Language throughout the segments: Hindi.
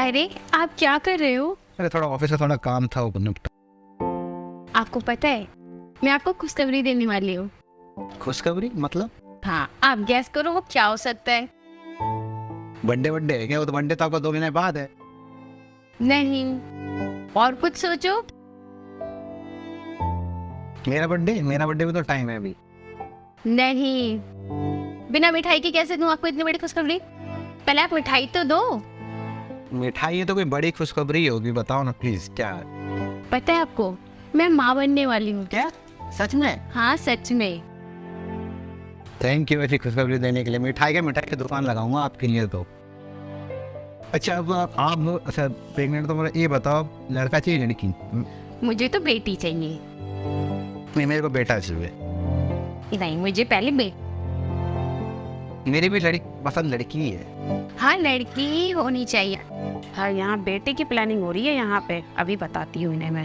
अरे आप क्या कर रहे हो? अरे थोड़ा ऑफिस का थोड़ा काम था वो निपटा। आपको पता है मैं आपको खुशखबरी देने वाली हूँ। खुशखबरी मतलब? हाँ, आप गैस करो वो क्या हो सकता है। बर्थडे है क्या? वो तो बर्थडे तो आपका 2 महीने बाद है। नहीं, और कुछ सोचो। मेरा बर्थडे भी तो टाइम है अभी। नहीं, बिना मिठाई के कैसे दूं आपको इतनी बड़ी खुशखबरी? पहले आप मिठाई तो दो। मिठाई है तो कोई बड़ी खुशखबरी होगी, बताओ ना प्लीज क्या है? पता है आपको मैं माँ बनने वाली हूँ। क्या सच में? हाँ सच में। थैंक यू ऐसी खुशखबरी देने के लिए। मिठाई की दुकान लगाऊंगा आपके लिए तो। अच्छा अब आप अच्छा प्रेग्नेंट तो मेरा ये बताओ, लड़का चाहिए लड़की? मुझे तो बेटी चाहिए। नहीं मेरे को बेटा चाहिए। नहीं, मुझे पहले बेटी। मेरी भी पसंद लड़की ही है। हाँ, लड़की ही होनी चाहिए। हाँ, यहाँ बेटे की प्लानिंग हो रही है यहाँ पे, अभी बताती हूँ इन्हें मैं।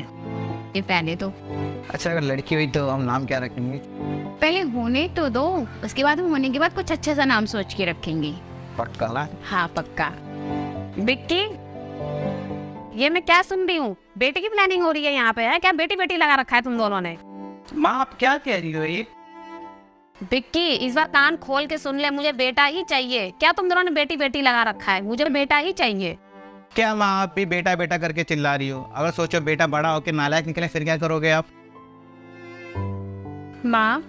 ये पहले तो अच्छा अगर लड़की हुई तो हम नाम क्या रखेंगे? पहले होने तो दो, उसके बाद हम होने के बाद कुछ अच्छा सा नाम सोच के रखेंगे। पक्का ना? हाँ पक्का। बिक्की, ये मैं क्या सुन रही हूँ? बेटे की प्लानिंग हो रही है यहाँ पे, है क्या? बेटी बेटी लगा रखा है तुम दोनों ने। माँ आप क्या कह रही हो ये? बिक्की इस बार कान खोल के सुन ले, मुझे बेटा ही चाहिए। क्या तुम दोनों ने बेटी बेटी लगा रखा है? मुझे बेटा ही चाहिए। क्या माँ आप भी बेटा बेटा करके चिल्ला रही हो? अगर सोचो बेटा बड़ा होकर नालायक निकले फिर क्या करोगे आप? माँ,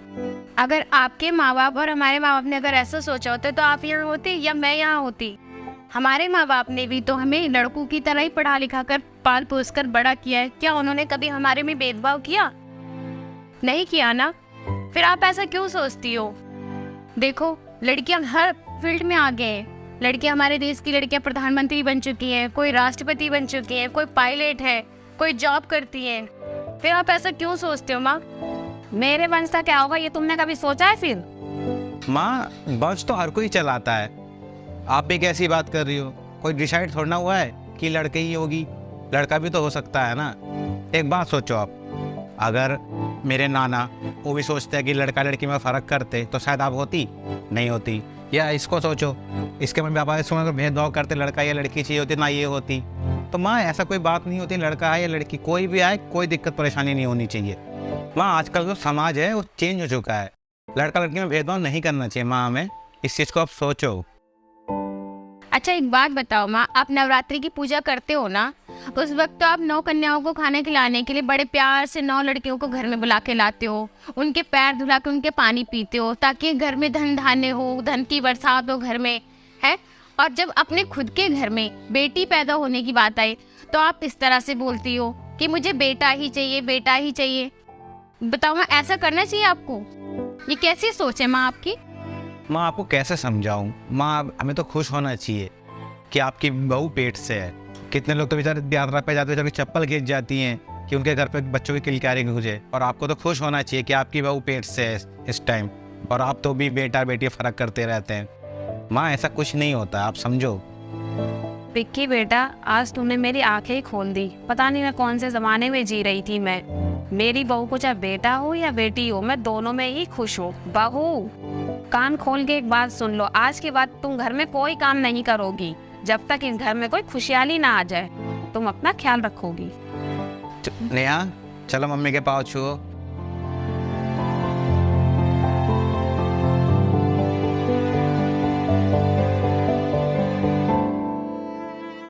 अगर आपके माँ बाप और हमारे माँ बाप ने अगर ऐसा सोचा होता तो आप यहाँ होती या मैं यहाँ होती? हमारे माँ बाप ने भी तो हमें लड़कों की तरह ही पढ़ा लिखा कर पाल पोस कर बड़ा किया है। क्या उन्होंने कभी हमारे में भेदभाव किया? नहीं किया ना। फिर आप ऐसा क्यों सोचती हो? देखो, लड़कियां हर फील्ड में आगे हैं। लड़कियां, हमारे देश की लड़कियां प्रधानमंत्री बन चुकी हैं, कोई राष्ट्रपति बन चुकी हैं, कोई पायलट है, कोई जॉब करती हैं। फिर आप ऐसा क्यों सोचते हो माँ? मेरे वंश का क्या होगा ये तुमने कभी सोचा है? फिर माँ वंश तो हर कोई चलाता है, आप भी कैसी बात कर रही हो? कोई डिसाइड थोड़ा हुआ है कि लड़के ही होगी, लड़का भी तो हो सकता है ना। एक बात सोचो आप, अगर मेरे नाना वो भी सोचते हैं कि लड़का लड़की में फ़र्क करते तो शायद आप होती नहीं होती। या इसको सोचो, इसके मम्मी पापा इस समय भेदभाव करते, लड़का या लड़की चाहिए होती ना ये होती। तो माँ ऐसा कोई बात नहीं होती, लड़का है या लड़की कोई भी आए कोई दिक्कत परेशानी नहीं होनी चाहिए। माँ आजकल जो समाज है वो चेंज हो चुका है, लड़का लड़की में भेदभाव नहीं करना चाहिए। माँ हमें इस चीज़ को आप सोचो। अच्छा एक बात बताओ माँ, आप नवरात्रि की पूजा करते हो ना? उस वक्त तो आप 9 कन्याओं को खाने खिलाने के लिए बड़े प्यार से 9 लड़कियों को घर में बुला के लाते हो, उनके पैर धुला के उनके पानी पीते हो ताकि घर में धन धान्य हो, धन की बरसात हो घर में, है। और जब अपने खुद के घर में बेटी पैदा होने की बात आए तो आप इस तरह से बोलती हो कि मुझे बेटा ही चाहिए, बेटा ही चाहिए। बताओ माँ, ऐसा करना चाहिए आपको? ये कैसी सोच है माँ आपकी? माँ आपको कैसे समझाऊं? माँ हमें तो खुश होना चाहिए कि आपकी बहू पेट से है। कितने लोग तो बेचारे यात्रा पे जाते हैं, चप्पल गिर जाती हैं कि उनके घर पे बच्चों की किलकारी गुजरे, और आपको तो खुश होना चाहिए कि आपकी बहू पेट से है इस टाइम, और आप तो भी बेटा बेटी फर्क करते रहते हैं। माँ ऐसा कुछ नहीं होता, आप समझो। बिक्की बेटा, आज तुमने मेरी आंखें ही खोल दी। पता नहीं मैं कौन से जमाने में जी रही थी मैं। मेरी बहू को चाहे बेटा हो या बेटी हो, मैं दोनों में ही खुश हूँ। बहू कान खोल के एक बात सुन लो, आज के बाद तुम घर में कोई काम नहीं करोगी जब तक इस घर में कोई खुशहाली ना आ जाए। तुम अपना ख्याल रखोगी। नेहा चलो मम्मी के पाँव छुओ।